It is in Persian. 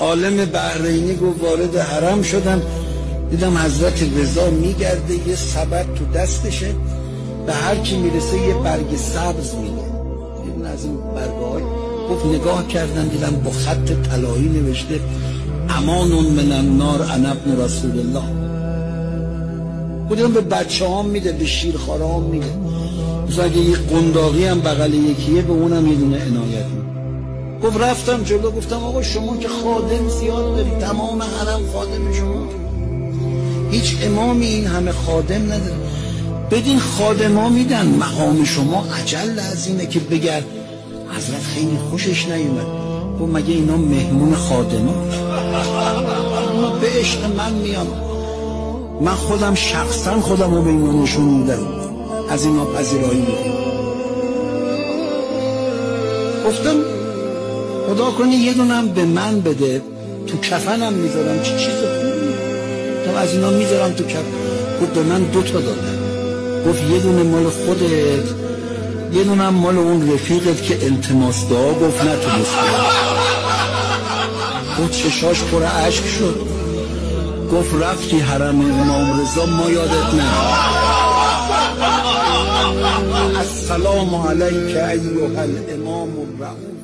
عالم بحرینی گفت وارد حرم شدم، دیدم حضرت رضا میگرده، یه سبد تو دستشه، به هر کی میرسه یه برگ سبز میده، این از این برگ‌های. گفت نگاه کردم دیدم با خط طلایی نوشته امان من النار انا ابن رسول الله. بودم به بچه هم میده، به شیرخواره هم میده، مثلا اگه یه قنداقی هم بغل یکیه به اونم یه دونه عنایت میده. گفت رفتم جلو گفتم آقا شما که خادم زیاد دارید، تمام حرم خادم شما، هیچ امامی این همه خادم نداره، بدین خادما میدن، مقام شما عجل از اینه که بگرد. حضرت خیلی خوشش نیومد، گفت مگه اینا مهمون خادما؟ اونا به عشق من میام، من خودم شخصا خودم رو به اینا نشون میدم، از اینا پذیرایی میکنم. گفتم خدا کنه یه دونم به من بده، تو کفنم میذارم، چی چیز خوبی، تو از اینا میذارم تو کفن. گفت به من 2 تا دادن، گفت یه دونه مال خودت، یه دونه هم مال اون رفیقت که التماس دعا گفت نتونست. گفت چشاش پر اشک شد، گفت رفتی حرم امام رضا ما یادت نه. السلام علیک ایها الامام الرؤوف